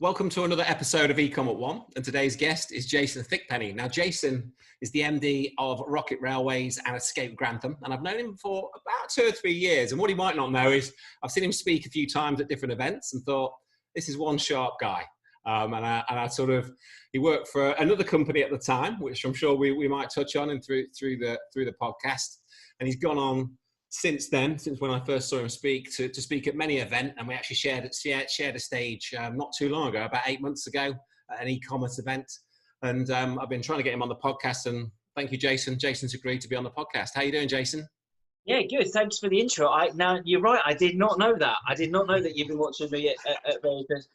Welcome to another episode of eCom at One, and today's guest is Jason Thickpenny. Now, Jason is the MD of Rocket Railways and Escape Grantham, and I've known him for about 2 or 3 years. And what he might not know is I've seen him speak a few times at different events and thought, this is one sharp guy. He worked for another company at the time, which I'm sure we might touch on and through the podcast. And he's gone on since then, since when I first saw him speak, to speak at many events, and we actually shared a stage not too long ago, about 8 months ago, at an e-commerce event. And I've been trying to get him on the podcast, and thank you, Jason. Jason's agreed to be on the podcast. How you doing, Jason? Yeah, good. Thanks for the intro. Now, you're right. I did not know that. I did not know that you've been watching me at various.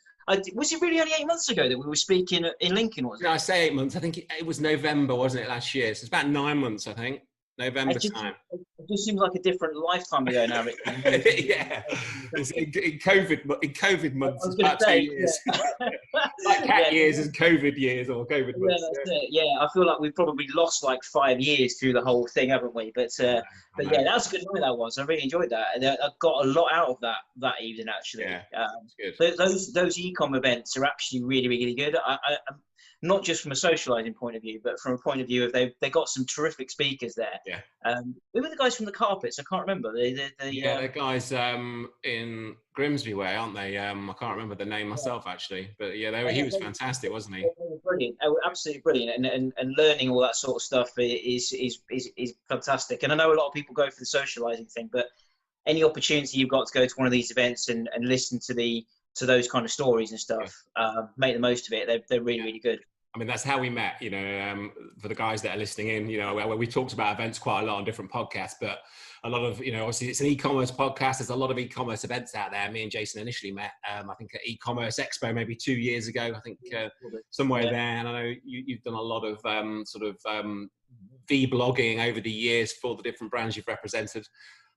Was it really only 8 months ago that we were speaking in Lincoln? Was it? No, I say 8 months. I think it was November, wasn't it, last year? So it's about 9 months, I think. November time. It just seems like a different lifetime ago now. Yeah, in COVID months, it's about 2 years. Yeah. Like cat years and COVID years, or COVID months. Yeah, that's it. Yeah, I feel like we've probably lost like 5 years through the whole thing, haven't we? But yeah, that was a good night. That was. I really enjoyed that, and I got a lot out of that evening actually. Yeah, good. Those e-com events are actually really, really good. I'm not just from a socializing point of view, but from a point of view of they got some terrific speakers there. Yeah. Who were the guys from the Carpets? I can't remember. The guys in Grimsby way, aren't they? I can't remember the name myself actually, but yeah, he was fantastic, wasn't he? They were brilliant. They were absolutely brilliant, and learning all that sort of stuff is fantastic. And I know a lot of people go for the socializing thing, but any opportunity you've got to go to one of these events and listen to those kind of stories and stuff, make the most of it. They're really, really good. I mean, that's how we met, for the guys that are listening in, where we talked about events quite a lot on different podcasts, but a lot of, obviously it's an e-commerce podcast. There's a lot of e-commerce events out there. Me and Jason initially met, I think at eCommerce Expo, maybe 2 years ago, I think somewhere there. And I know you've done a lot of V-blogging over the years for the different brands you've represented.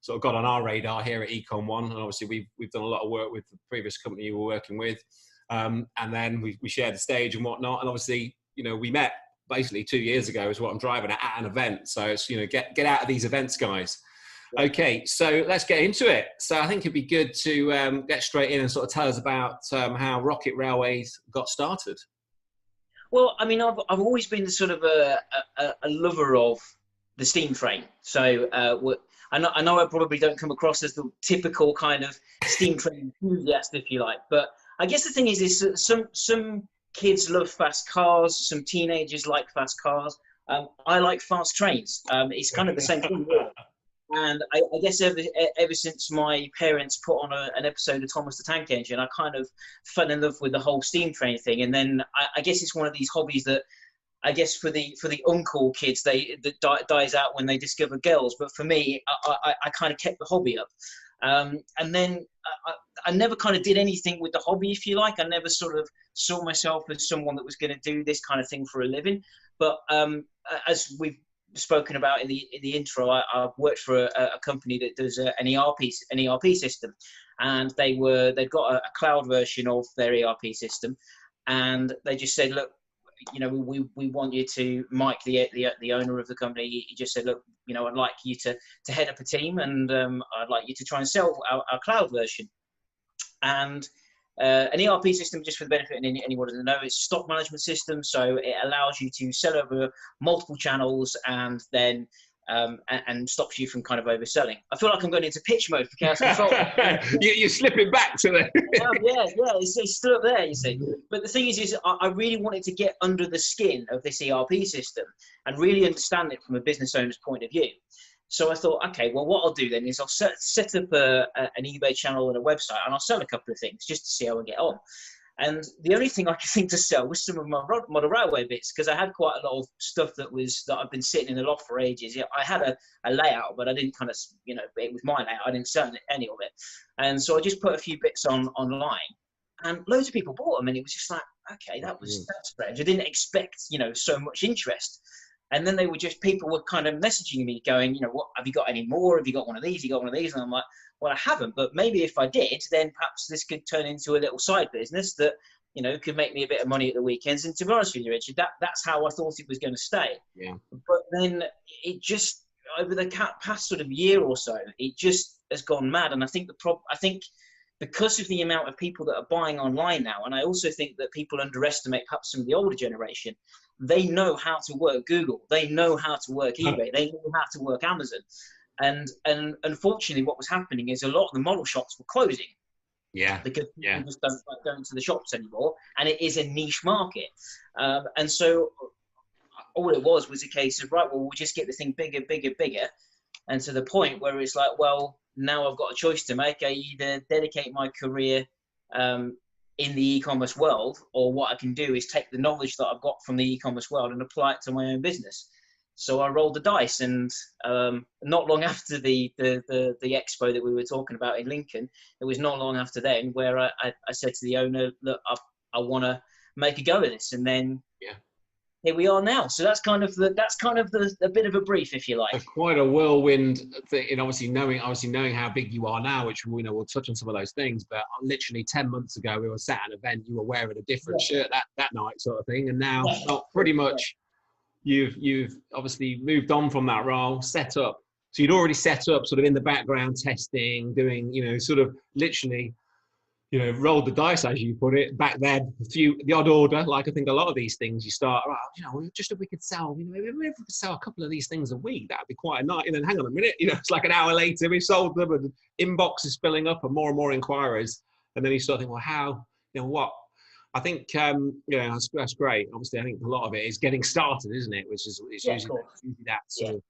Sort of got on our radar here at Ecom One, and obviously we've done a lot of work with the previous company you were working with, and then we shared the stage and whatnot, and obviously we met basically 2 years ago is what I'm driving at an event. So it's get out of these events, guys. Okay, so let's get into it. So I think it'd be good to get straight in and sort of tell us about how Rocket Railways got started. Well, I mean, I've always been sort of a lover of the steam train. So I know I probably don't come across as the typical kind of steam train enthusiast, if you like. But I guess the thing is some kids love fast cars. Some teenagers like fast cars. I like fast trains. It's kind of the same thing. And I guess ever since my parents put on an episode of Thomas the Tank Engine, I kind of fell in love with the whole steam train thing. And then I guess it's one of these hobbies that, I guess for the uncool kids, that dies out when they discover girls. But for me, I kind of kept the hobby up. And then I never kind of did anything with the hobby, if you like. I never sort of saw myself as someone that was going to do this kind of thing for a living. But as we've spoken about in the intro, I've worked for a company that does an ERP system, and they've got a cloud version of their ERP system, and they just said, look, we want you to, Mike, the owner of the company, he just said, look, I'd like you to head up a team, and I'd like you to try and sell our cloud version. And an ERP system, just for the benefit of anyone who doesn't know, it's a stock management system. So it allows you to sell over multiple channels, and then and stops you from kind of overselling. I feel like I'm going into pitch mode for Chaos Control. You're slipping back to the... yeah, it's still up there, you see. But the thing is I really wanted to get under the skin of this ERP system and really understand it from a business owner's point of view. So I thought, okay, well, what I'll do then is I'll set up an eBay channel and a website, and I'll sell a couple of things just to see how I get on. And the only thing I could think to sell was some of my model railway bits, because I had quite a lot of stuff that I've been sitting in the loft for ages. Yeah, I had a layout, but I didn't kind of, it was my layout. I didn't sell any of it. And so I just put a few bits online, and loads of people bought them. And it was just like, okay, that's strange. I didn't expect, so much interest. And then people were kind of messaging me going, what, have you got any more? Have you got one of these? Have you got one of these? And I'm like, well, I haven't, but maybe if I did, then perhaps this could turn into a little side business that, could make me a bit of money at the weekends. And to be honest with you, Richard, that's how I thought it was going to stay. Yeah. But then it just, over the past sort of year or so, it just has gone mad. And I think because of the amount of people that are buying online now, and I also think that people underestimate perhaps some of the older generation, they know how to work Google, they know how to work eBay, they know how to work Amazon. And unfortunately, what was happening is a lot of the model shops were closing. Yeah. Because people just don't like going to the shops anymore, and it is a niche market. And so all it was a case of, right, well, we'll just get the thing bigger, bigger, bigger. And to the point where it's like, well, now I've got a choice to make. I either dedicate my career in the e-commerce world, or what I can do is take the knowledge that I've got from the e-commerce world and apply it to my own business. So I rolled the dice, and not long after the expo that we were talking about in Lincoln, it was not long after then where I said to the owner, look, I want to make a go of this, and then here we are now. So that's kind of a bit of a brief, if you like. It's quite a whirlwind thing, and obviously knowing how big you are now, which we'll touch on some of those things. But literally 10 months ago, we were sat at an event, you were wearing a different shirt that night, sort of thing, and now pretty much. You've obviously moved on from that role, set up. So you'd already set up sort of in the background testing, doing, sort of literally, rolled the dice, as you put it. Back then, the odd order, like I think a lot of these things, you start, just if we could sell, maybe if we could sell a couple of these things a week, that'd be quite a night. And then hang on a minute, it's like an hour later, we've sold them, and inbox is filling up and more inquiries. And then you start thinking, well, how, what? I think, that's great. Obviously, I think a lot of it is getting started, isn't it? Which is usually that sort of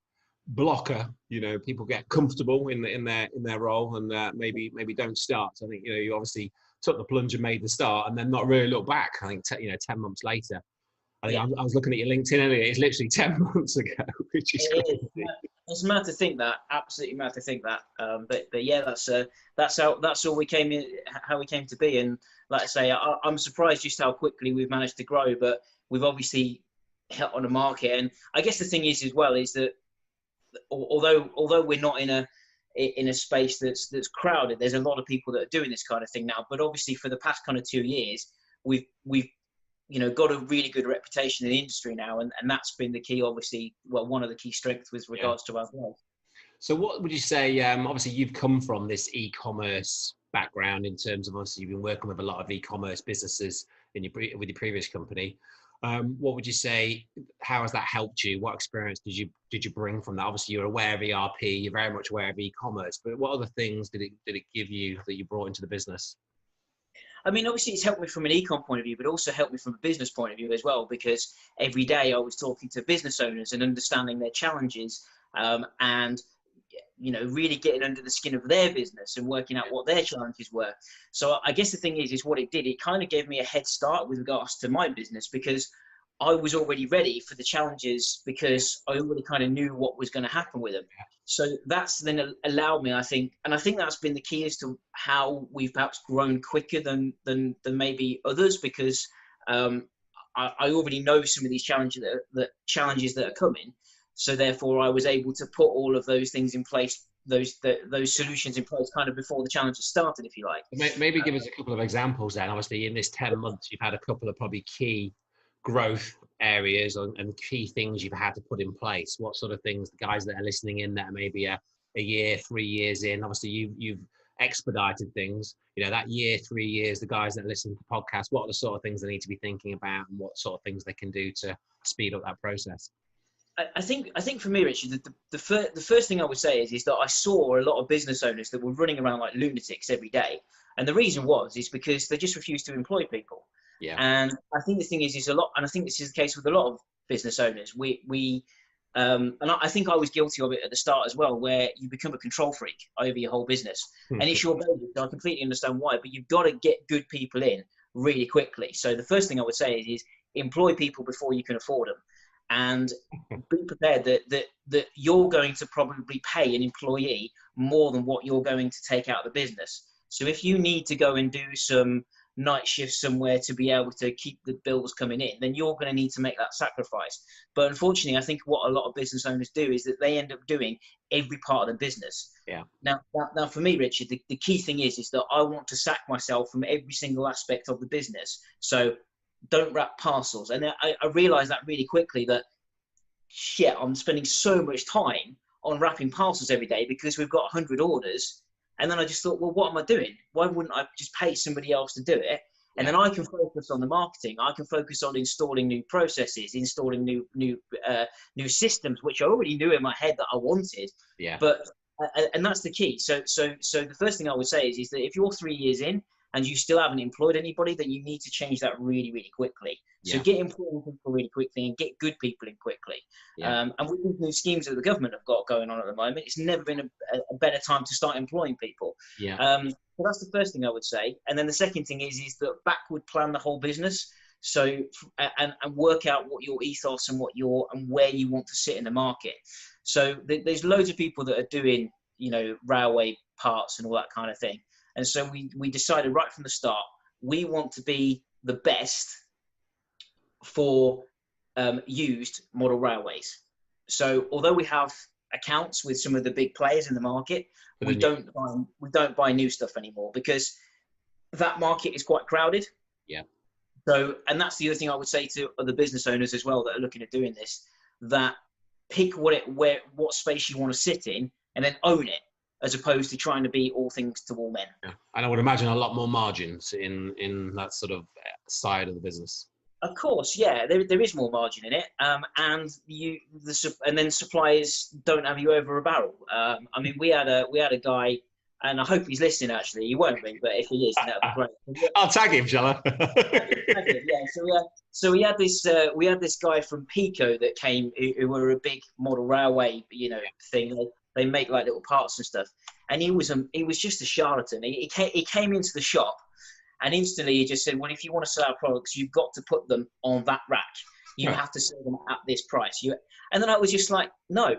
blocker. People get comfortable in their role, and maybe don't start. So I think you obviously took the plunge and made the start, and then not really look back. I think 10 months later. I think I was looking at your LinkedIn earlier. It's literally 10 months ago, which is crazy. It's mad to think that. Absolutely mad to think that. But yeah, that's how we came in, how we came to be. And like I say, I'm surprised just how quickly we've managed to grow. But we've obviously hit on a market. And I guess the thing is as well is that although we're not in a space that's crowded, there's a lot of people that are doing this kind of thing now. But obviously for the past kind of 2 years, we've got a really good reputation in the industry now, and that's been the key, obviously, one of the key strengths with regards to our growth. So what would you say, obviously you've come from this e-commerce background in terms of, obviously you've been working with a lot of e-commerce businesses with your previous company. What would you say, how has that helped you? What experience did you bring from that? Obviously you're aware of ERP, you're very much aware of e-commerce, but what other things did it give you that you brought into the business? I mean, obviously it's helped me from an e-com point of view, but also helped me from a business point of view as well, because every day I was talking to business owners and understanding their challenges, and really getting under the skin of their business and working out what their challenges were. So I guess the thing is what it did, it kind of gave me a head start with regards to my business, because I was already ready for the challenges, because I already kind of knew what was going to happen with them. So that's then allowed me, I think, and I think that's been the key as to how we've perhaps grown quicker than maybe others, because I already know some of these challenges that are coming. So therefore, I was able to put all of those things in place, those solutions in place, kind of before the challenges started, if you like. Maybe give us a couple of examples then. Obviously, in this 10 months, you've had a couple of probably key growth areas and key things you've had to put in place. What sort of things, the guys that are listening in that are maybe a year, 3 years in, obviously you've expedited things, that year, 3 years, the guys that listen to the podcast, what are the sort of things they need to be thinking about, and what sort of things they can do to speed up that process? I think for me, Richard, the first thing I would say is that I saw a lot of business owners that were running around like lunatics every day. And the reason is because they just refused to employ people. Yeah. And I think the thing is a lot, and I think this is the case with a lot of business owners. And I think I was guilty of it at the start as well, where you become a control freak over your whole business. And it's your baby, so I completely understand why, but you've got to get good people in really quickly. So the first thing I would say is employ people before you can afford them. And be prepared that you're going to probably pay an employee more than what you're going to take out of the business. So if you need to go and do some night shifts somewhere to be able to keep the bills coming in, then you're going to need to make that sacrifice. But unfortunately, I think what a lot of business owners do is that they end up doing every part of the business. Yeah. Now for me, Richard, the key thing is that I want to sack myself from every single aspect of the business. So don't wrap parcels. And I realized that really quickly, that shit, I'm spending so much time on wrapping parcels every day because we've got 100 orders And then I just thought, well, what am I doing? Why wouldn't I just pay somebody else to do it? And then I can focus on the marketing. I can focus on installing new processes, installing new systems, which I already knew in my head that I wanted. Yeah. But and that's the key. So the first thing I would say is that if you're 3 years in and you still haven't employed anybody, then you need to change that really, really quickly. So get employing people really quickly and get good people in quickly. And with these new schemes that the government have got going on at the moment, it's never been a better time to start employing people. So that's the first thing I would say. And then the second thing is that backward plan the whole business. So and work out what your ethos and where you want to sit in the market. So there's loads of people that are doing, railway parts and all that kind of thing. And so we decided right from the start, we want to be the best for used model railways. So although we have accounts with some of the big players in the market, we don't buy new stuff anymore because that market is quite crowded. Yeah. So, and that's the other thing I would say to other business owners as well that are looking at doing this, that pick what space you want to sit in and then own it, as opposed to trying to be all things to all men. Yeah. And I would imagine a lot more margins in that sort of side of the business. Of course, yeah, there is more margin in it, and then suppliers don't have you over a barrel. I mean, we had a guy, and I hope he's listening. Actually, he won't be, but if he is, that'd be great. I'll tag him, shall I? Tag him, yeah. So we had this guy from Pico that came, who were a big model railway, thing. They make like little parts and stuff, and he was just a charlatan. He came into the shop. And instantly he just said, well, if you want to sell our products, you've got to put them on that rack. You have to sell them at this price. And then I was just like, no,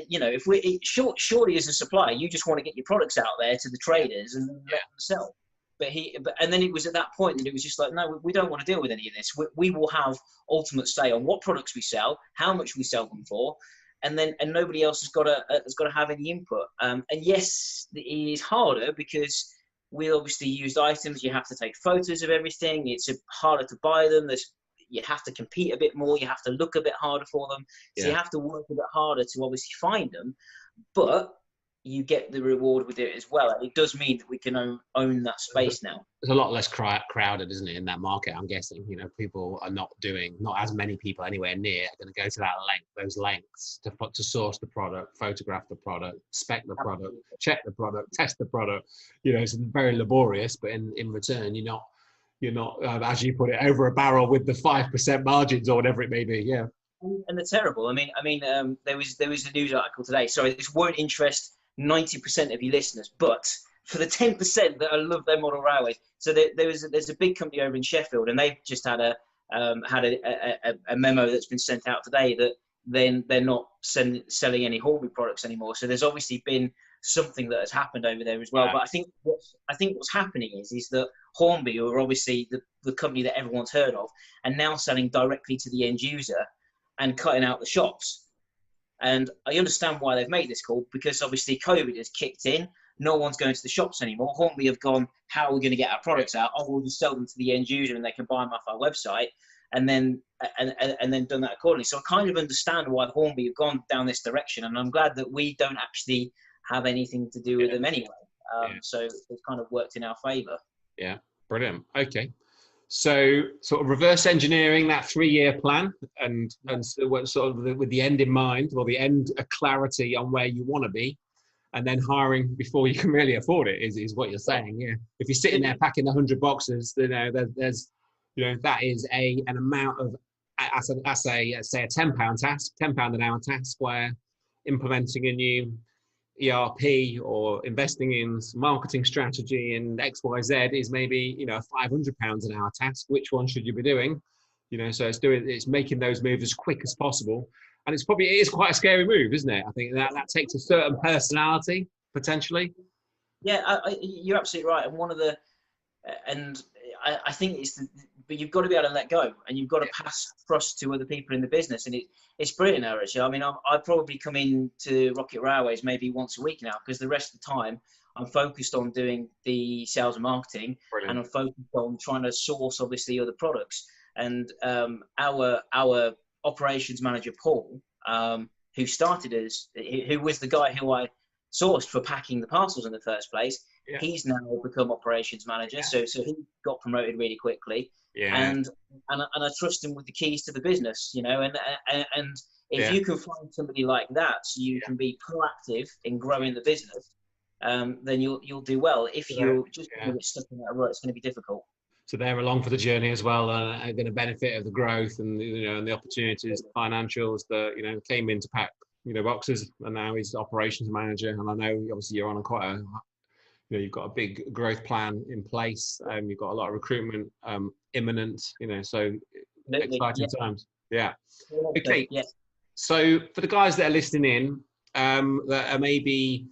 if surely as a supplier, you just want to get your products out there to the traders and let them sell. And then it was at that point that it was just like, no, we don't want to deal with any of this. We will have ultimate say on what products we sell, how much we sell them for. And nobody else has got to have any input. And yes, it is harder because we obviously used items. You have to take photos of everything. It's harder to buy them. You have to compete a bit more. You have to look a bit harder for them. So you have to work a bit harder to obviously find them. But you get the reward with it as well. And it does mean that we can own that space now. There's a lot less crowded, isn't it, in that market? I'm guessing, people are not as many people anywhere near are going to go to those lengths to source the product, photograph the product, spec the product, check the product, test the product. It's very laborious, but in return, you're not, as you put it, over a barrel with the 5% margins or whatever it may be. Yeah. And they're terrible. I mean, there was a news article today. Sorry, this won't interest 90% of your listeners, but for the 10% that I love their model railways. So there's a big company over in Sheffield, and they've just had a memo that's been sent out today that then they're not selling any Hornby products anymore. So there's obviously been something that has happened over there as well. But I think what's happening is that Hornby, who are obviously the company that everyone's heard of, and now selling directly to the end user and cutting out the shops. And I understand why they've made this call, because obviously COVID has kicked in. No one's going to the shops anymore. Hornby have gone, how are we going to get our products out? Oh, we'll just sell them to the end user and they can buy them off our website, and then done that accordingly. So I kind of understand why Hornby have gone down this direction, and I'm glad that we don't actually have anything to do with them anyway. So it's kind of worked in our favour. Yeah, brilliant. Okay. So sort of reverse engineering that 3-year plan and so sort of with the end in mind, or the end clarity on where you want to be, and then hiring before you can really afford it is what you're saying. Yeah. If you're sitting there packing 100 boxes, there's that is an amount of, say a £10 task, £10 an hour task, where implementing a new ERP or investing in marketing strategy and XYZ is maybe £500 an hour task. Which one should you be doing? So it's making those moves as quick as possible, and it is quite a scary move, isn't it? I think that takes a certain personality potentially. Yeah, you're absolutely right. And I think but you've got to be able to let go, and you've got to pass trust to other people in the business. And it's brilliant, actually. I mean, I probably come into Rocket Railways maybe once a week now, because the rest of the time I'm focused on doing the sales and marketing. Brilliant. And I'm focused on trying to source, obviously, other products. And our operations manager, Paul, who was the guy who I sourced for packing the parcels in the first place. Yeah. He's now become operations manager, so he got promoted really quickly. And I trust him with the keys to the business, you know. And if you can find somebody like that, so you can be proactive in growing the business, then you'll do well. If you're just stuck in that rut, it's going to be difficult. So they're along for the journey as well, and are going to benefit of the growth and, you know, and the opportunities, the financials that, you know, came in to pack, you know, boxes, and now he's operations manager. And I know obviously you're on quite a, you know, you've got a big growth plan in place. You've got a lot of recruitment imminent, you know, so exciting times. Yeah. Okay. So for the guys that are listening in, that are maybe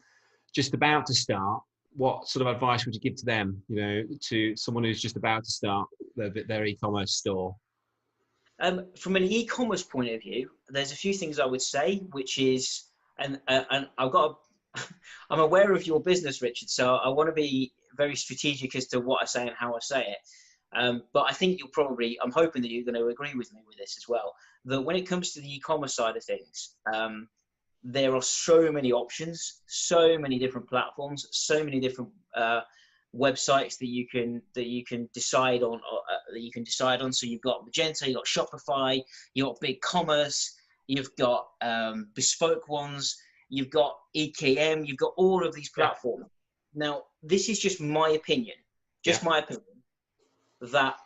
just about to start, what sort of advice would you give to them, you know, to someone who's just about to start their e-commerce store? From an e-commerce point of view, there's a few things I would say, which is, and I've got, I'm aware of your business, Richard, so I want to be very strategic as to what I say and how I say it. But I think you'll probably, I'm hoping that you're going to agree with me with this as well, that when it comes to the e-commerce side of things, there are so many options, so many different platforms, so many different websites that you can decide on. So you've got Magento, you've got Shopify, you've got BigCommerce, you've got bespoke ones, you've got EKM, you've got all of these platforms. Now, this is just my opinion, my opinion, that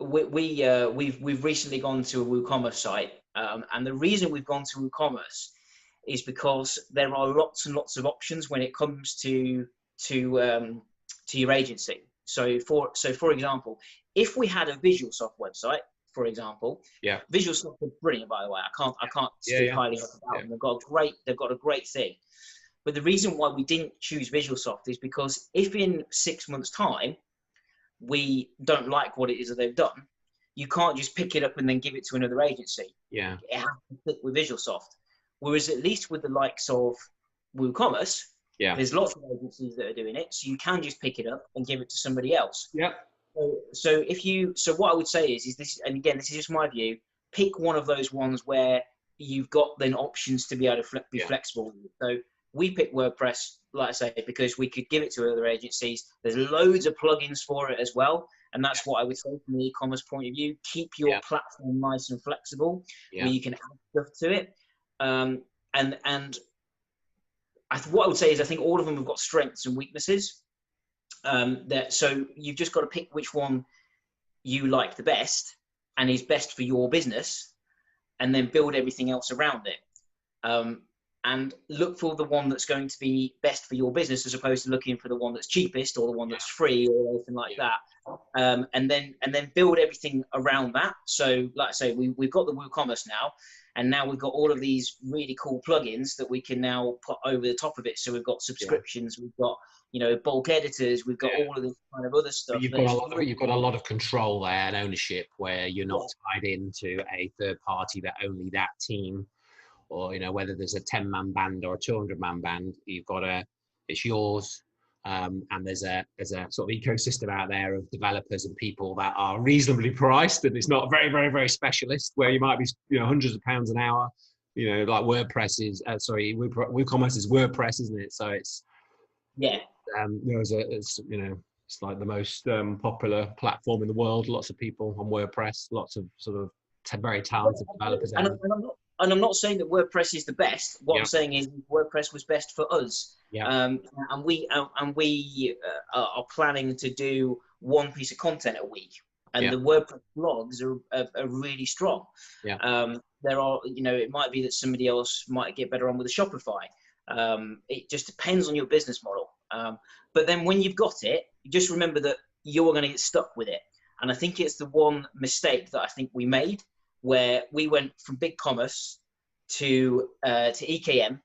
we've recently gone to a WooCommerce site. And the reason we've gone to WooCommerce is because there are lots and lots of options when it comes to your agency. So for example, if we had a VisualSoft website, for example, VisualSoft is brilliant, by the way. I can't speak highly about them. They've got a great thing. But the reason why we didn't choose VisualSoft is because if in 6 months' time we don't like what it is that they've done, you can't just pick it up and then give it to another agency. It has to fit with VisualSoft. Whereas at least with the likes of WooCommerce, there's lots of agencies that are doing it, so you can just pick it up and give it to somebody else. So what I would say is this, and again, this is just my view, pick one of those ones where you've got then options to be able to be flexible. So we picked WordPress, like I say, because we could give it to other agencies. There's loads of plugins for it as well. And that's what I would say from the e-commerce point of view. Keep your platform nice and flexible, where you can add stuff to it. What I would say is I think all of them have got strengths and weaknesses. So you've just got to pick which one you like the best and is best for your business, and then build everything else around it. And look for the one that's going to be best for your business, as opposed to looking for the one that's cheapest or the one that's free or anything like that. And then build everything around that. So like I say, we've got the WooCommerce now, and now we've got all of these really cool plugins that we can now put over the top of it. So we've got subscriptions, we've got, you know, bulk editors, we've got all of this kind of other stuff. You've got a lot of control there and ownership, where you're not tied into a third party that only that team, or, you know, whether there's a 10-man band or a 200-man band, it's yours. And there's a sort of ecosystem out there of developers and people that are reasonably priced, and it's not very, very, very specialist, where you might be, you know, hundreds of pounds an hour, you know, like WordPress is, WooCommerce is WordPress, isn't it? So it's, you know, it's like the most popular platform in the world. Lots of people on WordPress, lots of sort of very talented developers. And I'm not saying that WordPress is the best. What I'm saying is WordPress was best for us. And we are planning to do one piece of content a week. And the WordPress blogs are really strong. There are, you know, it might be that somebody else might get better on with a Shopify. It just depends on your business model. But then when you've got it, just remember that you're going to get stuck with it. And I think it's the one mistake that I think we made, where we went from BigCommerce to EKM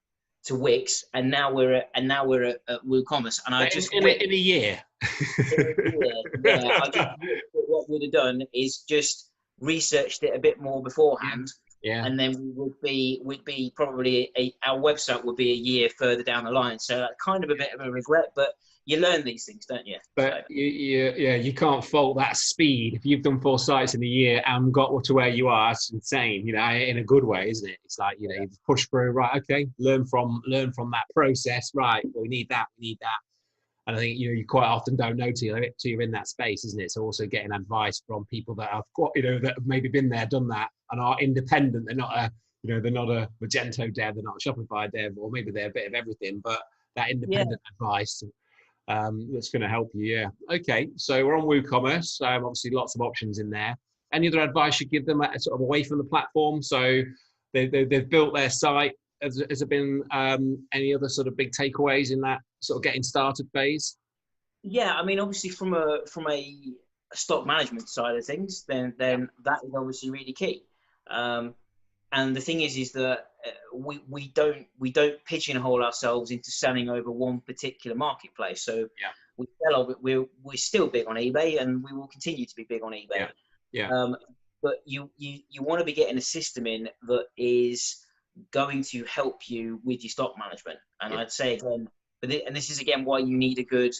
to Wix, and now we're at WooCommerce. And I just in a year. What we'd have done is just researched it a bit more beforehand, and then we'd be probably our website would be a year further down the line. So that's kind of a bit of a regret, but you learn these things, don't you? But you can't fault that speed. If you've done 4 sites in a year and got to where you are, it's insane, in a good way, isn't it? It's like, you've pushed through, right, okay, learn from that process, right, well, we need that. And I think, you quite often don't know till you're in that space, isn't it? So also getting advice from people that have got, that have maybe been there, done that, and are independent. They're not they're not a Magento dev, they're not a Shopify dev, or maybe they're a bit of everything, but that independent advice, that's going to help you. Yeah. Okay. So we're on WooCommerce. Obviously, lots of options in there. Any other advice you give them sort of away from the platform? So they've built their site. Has there been any other sort of big takeaways in that sort of getting started phase? Yeah, I mean, obviously from a stock management side of things, then that is obviously really key. And the thing is that we don't pigeonhole ourselves into selling over one particular marketplace. So we're still big on eBay, and we will continue to be big on eBay. But you want to be getting a system in that is going to help you with your stock management. And I'd say again, and this is again why you need a good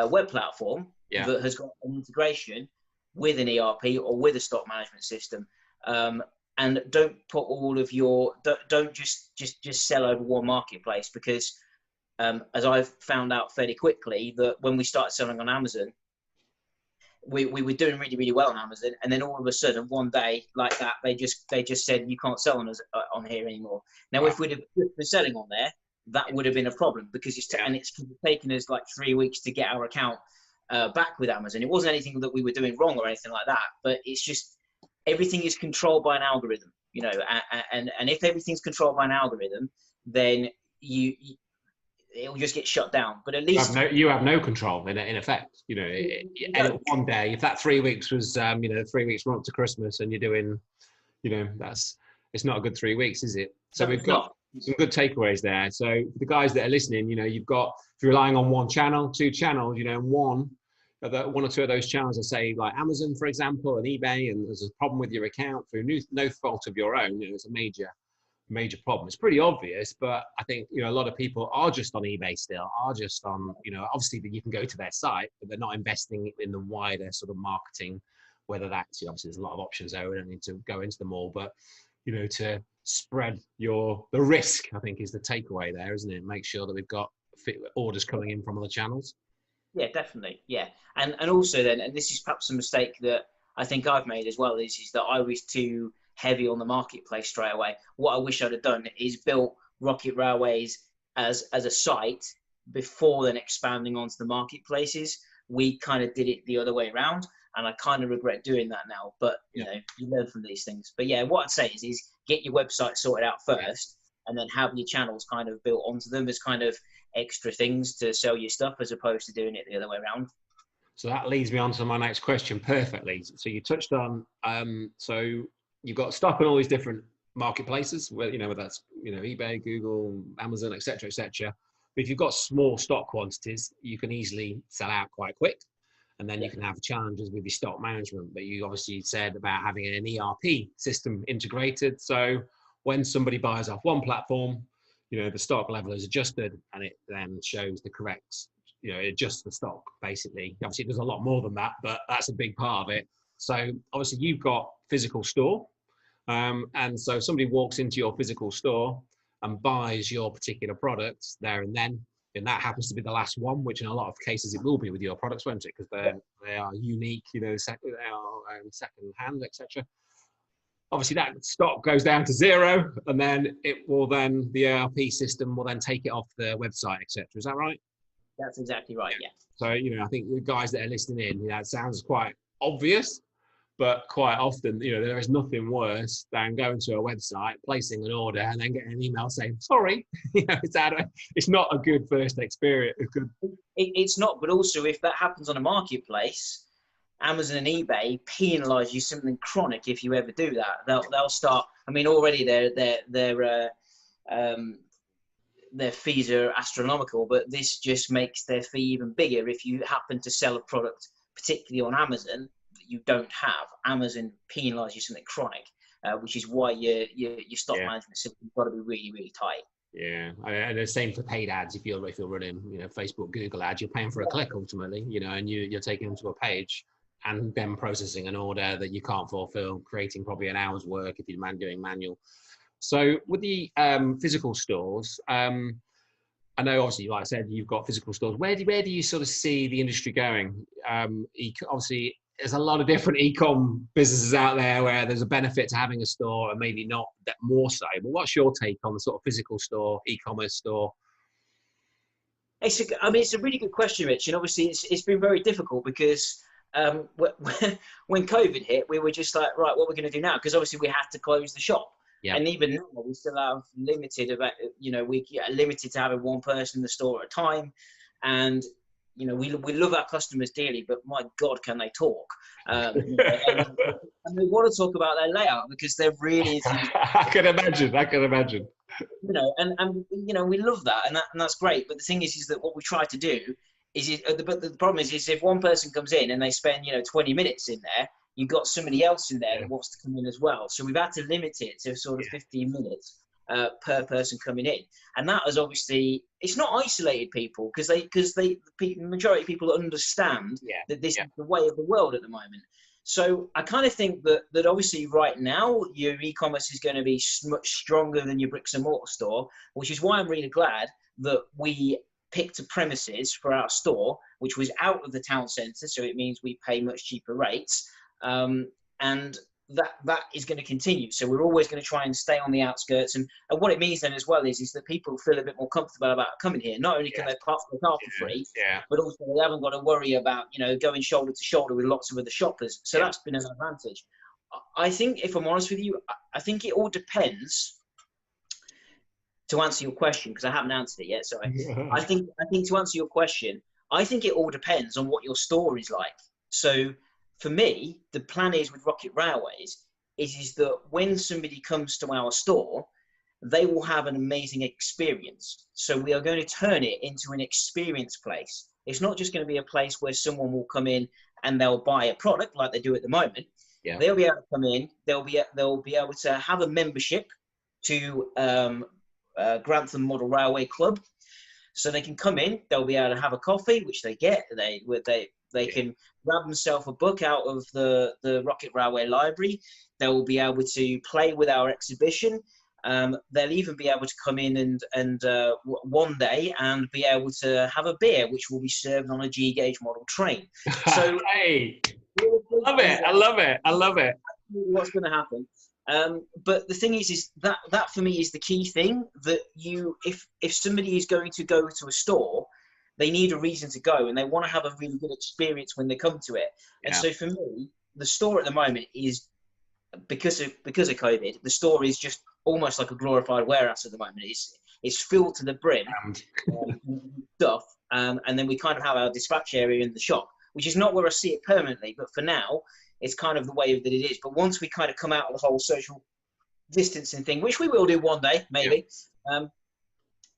web platform that has got an integration with an ERP or with a stock management system. And don't put all of your, don't just sell over one marketplace, because as I've found out fairly quickly, that when we started selling on Amazon, we were doing really, really well on Amazon, and then all of a sudden one day like that, they just said you can't sell on us on here anymore. Now, if we'd have been selling on there, that would have been a problem, because it's taken us like 3 weeks to get our account back with Amazon. It wasn't anything that we were doing wrong or anything like that, but it's just everything is controlled by an algorithm, and if everything's controlled by an algorithm, then it will just get shut down. But at least you have no control in effect. One day, if that 3 weeks was 3 weeks run up to Christmas, and you're doing, it's not a good 3 weeks, is it? So we've got some good takeaways there. So for the guys that are listening, you've got, if you're relying on one channel, 2 channels, one or two of those channels are, say, like Amazon, for example, and eBay, and there's a problem with your account through no fault of your own, it's a major problem. It's pretty obvious, but I think, a lot of people are just on eBay still, are just on, obviously you can go to their site, but they're not investing in the wider sort of marketing, whether that's, obviously there's a lot of options there, we don't need to go into them all, but, to spread the risk, I think, is the takeaway there, isn't it? Make sure that we've got orders coming in from other channels. Yeah, definitely. Yeah. And also then, and this is perhaps a mistake that I think I've made as well, is that I was too heavy on the marketplace straight away. What I wish I'd have done is built Rocket Railways as a site before then expanding onto the marketplaces. We kind of did it the other way around, and I kind of regret doing that now, but you learn from these things. But yeah, what I'd say is get your website sorted out first, and then have your channels kind of built onto them as kind of extra things to sell your stuff, as opposed to doing it the other way around. So that leads me on to my next question perfectly. So you touched on, so you've got stock on all these different marketplaces, whether that's, eBay, Google, Amazon, etc., etc. But if you've got small stock quantities, you can easily sell out quite quick. And then you can have challenges with your stock management. But you obviously said about having an ERP system integrated. So when somebody buys off one platform, the stock level is adjusted, and it then shows the correct, it adjusts the stock, basically. Obviously, there's a lot more than that, but that's a big part of it. So obviously, you've got physical store. And so if somebody walks into your physical store and buys your particular products there and then that happens to be the last one, which in a lot of cases it will be with your products, won't it? Because they are unique, they are second hand, etc. Obviously, that stock goes down to 0, and then the ERP system will then take it off the website, etc. Is that right? That's exactly right. Yeah. So I think the guys that are listening in, it sounds quite obvious, but quite often, there is nothing worse than going to a website, placing an order, and then getting an email saying, sorry, it's not a good first experience. It's not, but also if that happens on a marketplace, Amazon and eBay penalise you something chronic if you ever do that. They'll start, I mean, already their fees are astronomical, but this just makes their fee even bigger if you happen to sell a product, particularly on Amazon, you don't have. Amazon penalise you something chronic, which is why your stock management system's got to be really, really tight. Yeah, and the same for paid ads. If you're running, Facebook, Google ads, you're paying for a click ultimately, and you're taking them to a page and then processing an order that you can't fulfill, creating probably an hour's work if you're doing manual. So with the physical stores, I know obviously, like I said, you've got physical stores. Where do you sort of see the industry going? Obviously, there's a lot of different e-com businesses out there where there's a benefit to having a store and maybe not that more so. But what's your take on the sort of physical store, e-commerce store? It's a really good question, Rich. And obviously, it's been very difficult because when COVID hit, we were just like, right, what we're going to do now? Because obviously, we had to close the shop. Yeah. And even now, we still have limited to having one person in the store at a time. And, we love our customers dearly, but my God, can they talk? And they want to talk about their layout because they're really... I can imagine. And we love that, and that's great. But the thing is that what we try to do but the problem is if one person comes in and they spend, 20 minutes in there, you've got somebody else in there that wants to come in as well. So we've had to limit it to sort of 15 minutes per person coming in. And that is obviously, it's not isolated people because the majority of people understand that this is the way of the world at the moment. So I kind of think that obviously right now your e-commerce is going to be much stronger than your bricks and mortar store, which is why I'm really glad that we picked a premises for our store, which was out of the town centre. So it means we pay much cheaper rates. And that is going to continue. So we're always going to try and stay on the outskirts. And what it means then as well is that people feel a bit more comfortable about coming here. Not only can they park their car for free, but also they haven't got to worry about, going shoulder to shoulder with lots of other shoppers. So that's been an advantage. I think, if I'm honest with you, I think it all depends. To answer your question, because I haven't answered it yet, sorry. I think to answer your question, I think it all depends on what your store is like. So for me, the plan is with Rocket Railways is that when somebody comes to our store, they will have an amazing experience. So we are going to turn it into an experience place. It's not just going to be a place where someone will come in and they'll buy a product like they do at the moment. Yeah. They'll be able to come in. They'll be able to have a membership to Grantham Model Railway Club. So they can come in. They'll be able to have a coffee, which they get. They can grab themselves a book out of the Rocket Railway Library. They will be able to play with our exhibition. They'll even be able to come in and one day and be able to have a beer, which will be served on a G-gauge model train. So, hey, I love it. What's going to happen? But the thing is that for me is the key thing, that if somebody is going to go to a store, they need a reason to go and they want to have a really good experience when they come to it. And so for me, the store at the moment is, because of COVID, the store is just almost like a glorified warehouse at the moment. It's filled to the brim stuff, and then we kind of have our dispatch area in the shop, which is not where I see it permanently, but for now it's kind of the way that it is. But once we kind of come out of the whole social distancing thing, which we will do one day maybe,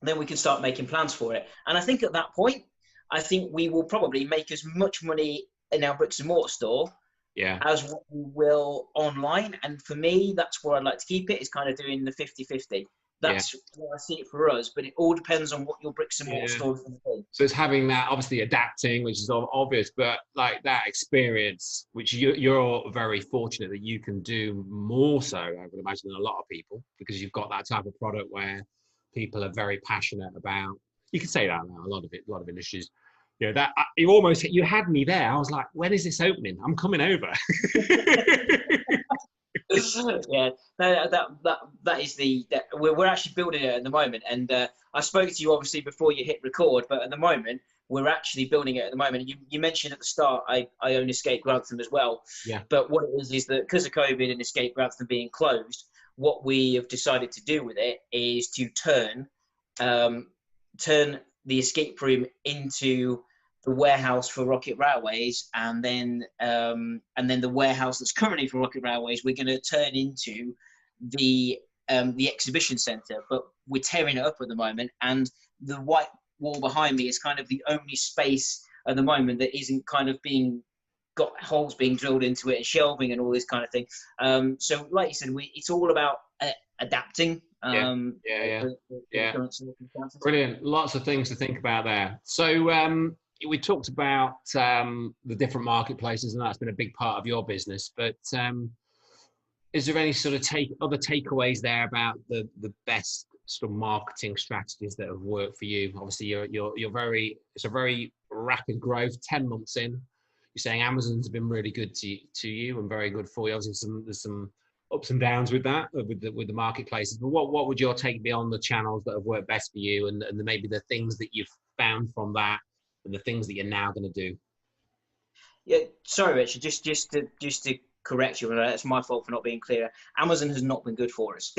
then we can start making plans for it. And I think at that point, I think we will probably make as much money in our bricks and mortar store as what we will online. And for me, that's where I'd like to keep it, is kind of doing the 50-50. That's where I see it for us, but it all depends on what your bricks and mortar store is going to be. So it's having that, obviously adapting, which is obvious, but like that experience, which you're very fortunate that you can do more so, I would imagine, than a lot of people, because you've got that type of product where people are very passionate about. You can say that now, a lot of industries. That you had me there. I was like, when is this opening? I'm coming over. That is we're actually building it at the moment, and I spoke to you obviously before you hit record, but at the moment we're actually building it at the moment. You mentioned at the start I own Escape Grantham as well, but what it is that because of COVID and Escape Grantham being closed, what we have decided to do with it is to turn the escape room into the warehouse for Rocket Railways, and then the warehouse that's currently for Rocket Railways, we're going to turn into the exhibition centre. But we're tearing it up at the moment, and the white wall behind me is kind of the only space at the moment that isn't kind of got holes being drilled into it and shelving and all this kind of thing. So like you said, it's all about adapting The current circumstances. Brilliant. Lots of things to think about there. So we talked about the different marketplaces, and that's been a big part of your business. But is there any sort of other takeaways there about the best sort of marketing strategies that have worked for you? Obviously, it's a very rapid growth. 10 months in, you're saying Amazon's been really good to you and very good for you. Obviously, there's some ups and downs with that, with the marketplaces. But what would your take be on the channels that have worked best for you, and maybe the things that you've found from that, and the things that you're now going to do? Yeah, sorry, Richard. Just to correct you, it's my fault for not being clear. Amazon has not been good for us.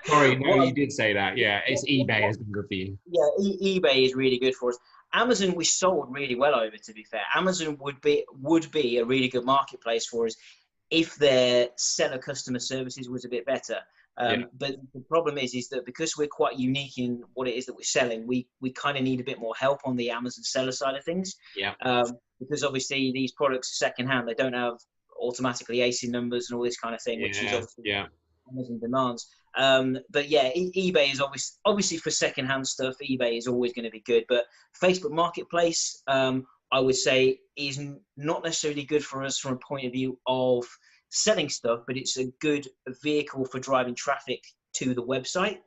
Sorry, no, you did say that. Yeah, it's eBay has been good for you. Yeah, eBay is really good for us. Amazon we sold really well over. To be fair, Amazon would be a really good marketplace for us if their seller customer services was a bit better. But the problem is that because we're quite unique in what it is that we're selling, we kind of need a bit more help on the Amazon seller side of things. Yeah. Because obviously these products are secondhand, they don't have automatically ASIN numbers and all this kind of thing, which is obviously Amazon demands. But yeah, eBay is obviously for secondhand stuff. eBay is always going to be good, but Facebook Marketplace, I would say, is not necessarily good for us from a point of view of selling stuff, but it's a good vehicle for driving traffic to the website.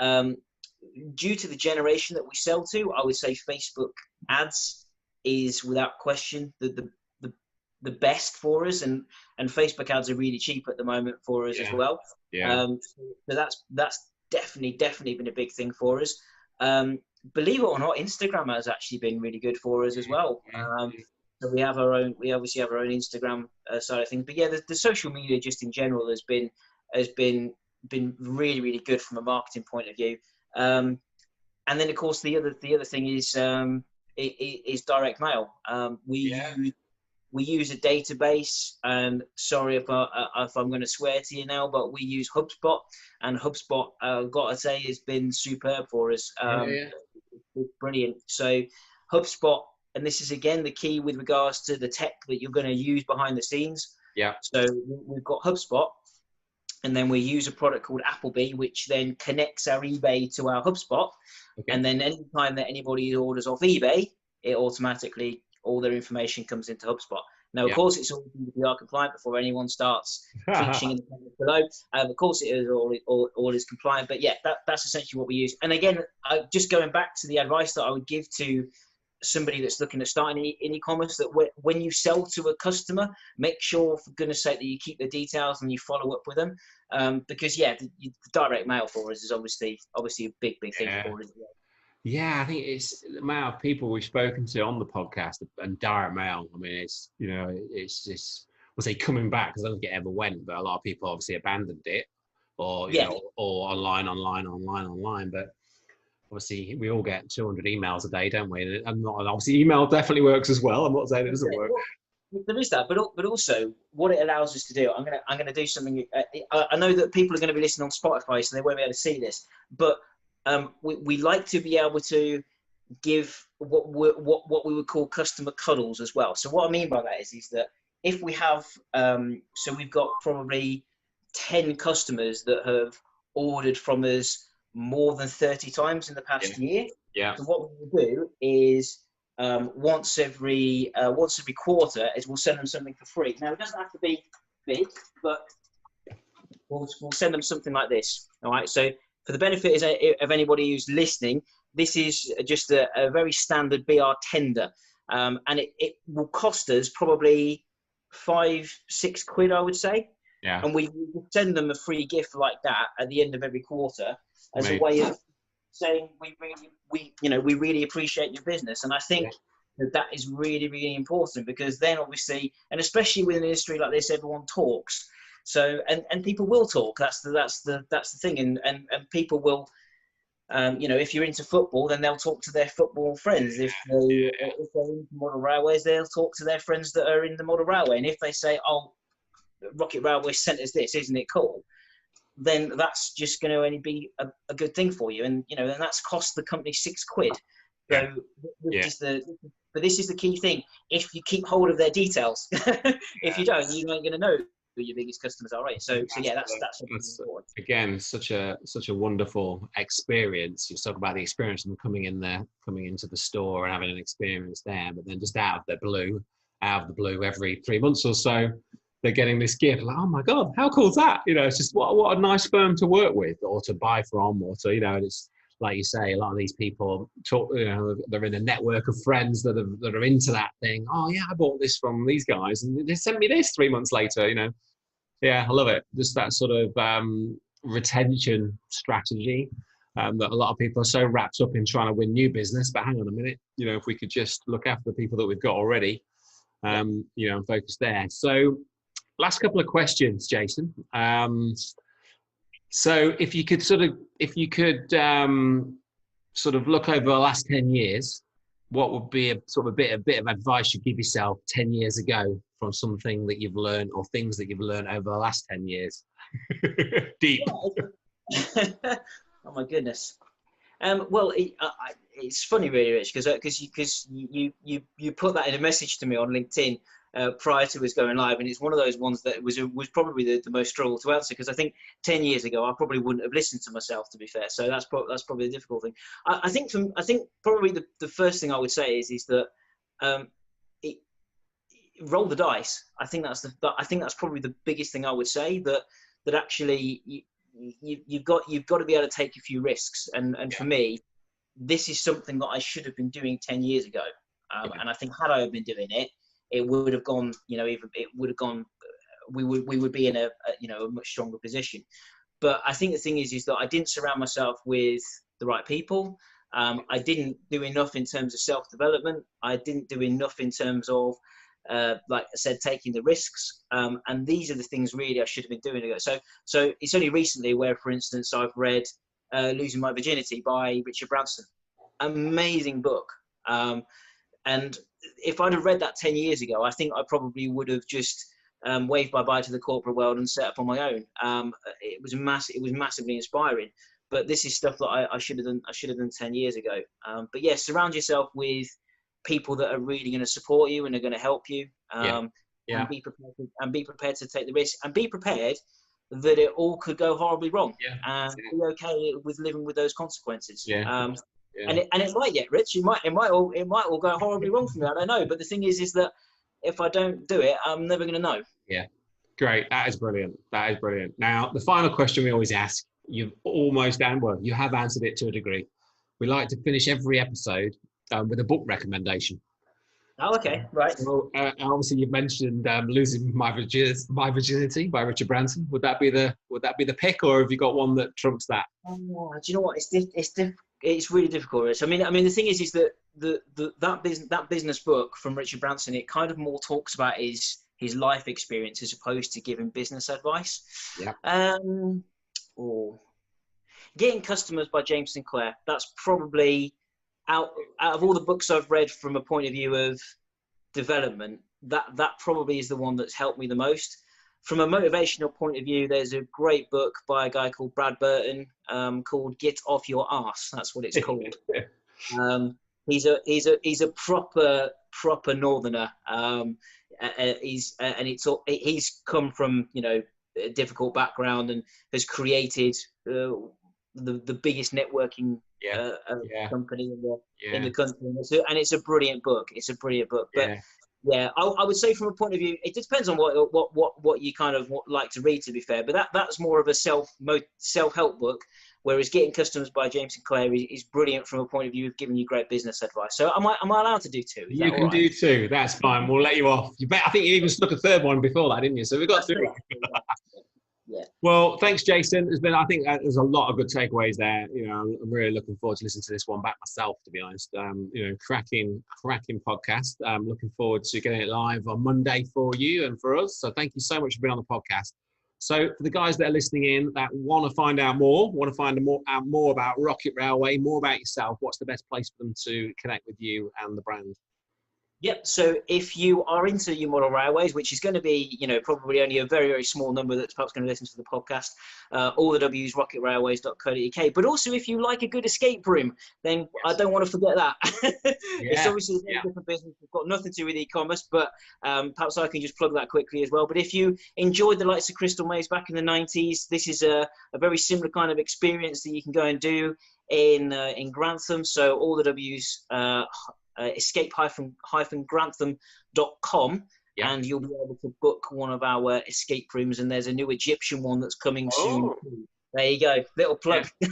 Due to the generation that we sell to, I would say Facebook ads is without question the best for us, and Facebook ads are really cheap at the moment for us as well. So that's definitely been a big thing for us. Believe it or not, Instagram has actually been really good for us as well. So we obviously have our own Instagram side of things, but yeah, the social media just in general has been really, really good from a marketing point of view. And then of course the other thing is direct mail. We use a database, and sorry if I'm going to swear to you now, but we use HubSpot, and HubSpot, I've got to say, has been superb for us. It's brilliant. So HubSpot, and this is again the key with regards to the tech that you're going to use behind the scenes. Yeah. So we've got HubSpot, and then we use a product called Appleby, which then connects our eBay to our HubSpot. Okay. And then anytime that anybody orders off eBay, it automatically, all their information comes into HubSpot. Now, of course, it's all GDPR compliant before anyone starts teaching in the comments below. Of course, it is all is compliant. But yeah, that's essentially what we use. And again, just going back to the advice that I would give to somebody that's looking at starting in e-commerce, that when you sell to a customer, make sure, for goodness sake, that you keep the details and you follow up with them. Because the direct mail for us is obviously a big thing for us. Yeah, I think it's the amount of people we've spoken to on the podcast and direct mail. I mean, it's just, we'll say coming back, because I don't think it ever went, but a lot of people obviously abandoned it, or or online. But obviously, we all get 200 emails a day, don't we? And obviously, email definitely works as well. I'm not saying it doesn't work. There is that, but also what it allows us to do. I'm gonna do something. I know that people are going to be listening on Spotify, so they won't be able to see this, but we like to be able to give what we would call customer cuddles as well. So what I mean by that is that if we have, so we've got probably 10 customers that have ordered from us more than 30 times in the past year. Yeah. So what we will do is once every quarter is we'll send them something for free. Now it doesn't have to be big, but we'll send them something like this. All right. So for the benefit of anybody who's listening, this is just a very standard BR tender, and it will cost us probably £5-6 quid, I would say. Yeah. And we send them a free gift like that at the end of every quarter as a way of saying we really appreciate your business. And I think that is really, really important, because then obviously, and especially with an industry like this, everyone talks. So and people will talk. That's the thing. And people will, if you're into football, then they'll talk to their football friends. If they're into model railways, they'll talk to their friends that are in the model railway. And if they say, "Oh, Rocket Railway sent us this, isn't it cool?" then that's just going to only be a good thing for you. And and that's cost the company £6. So but this is the key thing. If you keep hold of their details, if you don't, you ain't going to know your biggest customers are, right? So yeah, that's important. Again, such a wonderful experience. You talk about the experience of them coming into the store and having an experience there, but then just out of the blue, every 3 months or so, they're getting this gift. Like, oh my God, how cool is that? You know, it's just what a nice firm to work with or to buy from, or to, you know, it's like you say, a lot of these people talk, you know, they're in a network of friends that are into that thing. Oh yeah, I bought this from these guys and they sent me this 3 months later, you know. Yeah, I love it. Just that sort of retention strategy that a lot of people are so wrapped up in trying to win new business. But hang on a minute, you know, if we could just look after the people that we've got already, you know, and focus there. So last couple of questions, Jason. So if you could sort of look over the last 10 years, what would be a bit of advice you'd give yourself 10 years ago from something that you've learned or things that you've learned over the last 10 years? Deep. Oh my goodness. Well, it's funny, really, Rich, because you put that in a message to me on LinkedIn prior to us going live, and it's one of those ones that was probably the most struggle to answer, because I think 10 years ago I probably wouldn't have listened to myself, to be fair. So that's probably the difficult thing. I think probably the first thing I would say is that roll the dice. I think that's probably the biggest thing I would say, that actually you've got to be able to take a few risks, and for me, this is something that I should have been doing 10 years ago, and I think had I been doing it, it would have gone, you know, we would be in a much stronger position. But I think the thing is that I didn't surround myself with the right people. I didn't do enough in terms of self-development. I didn't do enough in terms of, like I said, taking the risks. And these are the things really I should have been doing. So it's only recently where, for instance, I've read Losing My Virginity by Richard Branson. Amazing book. And if I'd have read that 10 years ago, I think I probably would have just waved bye-bye to the corporate world and set up on my own. It was massively inspiring. But this is stuff that I should have done 10 years ago. But yeah, surround yourself with people that are really going to support you and are going to help you. And be prepared to take the risk, and be prepared that it all could go horribly wrong. And be okay with living with those consequences. And it might get, Rich. It might all go horribly wrong for me. I don't know. But the thing is that if I don't do it, I'm never going to know. Yeah. Great. That is brilliant. Now, the final question we always ask, you have answered it to a degree. We like to finish every episode with a book recommendation. Oh, okay. Right. So, obviously, you've mentioned Losing My Virginity by Richard Branson. Would that be the pick, or have you got one that trumps that? Do you know what? It's really difficult, Rich. I mean, the thing is that that business book from Richard Branson, it kind of more talks about his life experience as opposed to giving business advice. Yeah. Getting Customers by James Sinclair. That's probably out of all the books I've read from a point of view of development, that probably is the one that's helped me the most. From a motivational point of view, there's a great book by a guy called Brad Burton called "Get Off Your Arse." That's what it's called. He's a proper northerner. He's come from, you know, a difficult background and has created the biggest networking company in the country, and it's a brilliant book. But yeah, I would say from a point of view, it depends on what you kind of like to read, to be fair. But that's more of a self-help book, whereas Getting Customers by James Sinclair is brilliant from a point of view of giving you great business advice. So am I allowed to do two? You can do two. That's fine. We'll let you off. I think you even stuck a third one before that, didn't you? So we've got two. Yeah. Well, thanks, Jason. I think there's a lot of good takeaways there. You know, I'm really looking forward to listening to this one back myself, to be honest. You know, cracking podcast. I'm looking forward to getting it live on Monday for you and for us. So thank you so much for being on the podcast. So for the guys that are listening in that want to find out more about Rocket Railway, more about yourself, what's the best place for them to connect with you and the brand? Yep. So if you are into your model railways, which is going to be, probably only a very, very small number that's perhaps going to listen to the podcast, all the W's, rocketrailways.co.uk. But also, if you like a good escape room, then I don't want to forget that. It's obviously a very different business. It's got nothing to do with e-commerce, but perhaps I can just plug that quickly as well. But if you enjoyed the likes of Crystal Maze back in the 90s, this is a very similar kind of experience that you can go and do in Grantham. So all the W's, escape-grantham.com, and you'll be able to book one of our escape rooms, and there's a new Egyptian one that's coming soon. There you go, little plug. We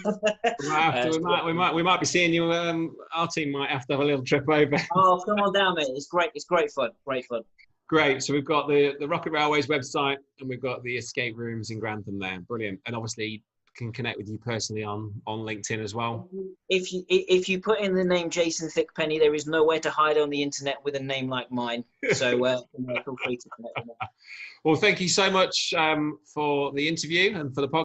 might be seeing you. Our team might have to have a little trip over. Oh, come on down, mate. It's great fun. Great. So we've got the Rocket Railways website, and we've got the escape rooms in Grantham there. Brilliant. And obviously can connect with you personally on LinkedIn as well. If you put in the name Jason Thickpenny, there is nowhere to hide on the internet with a name like mine. So feel free to connect with me. Well, thank you so much for the interview and for the podcast.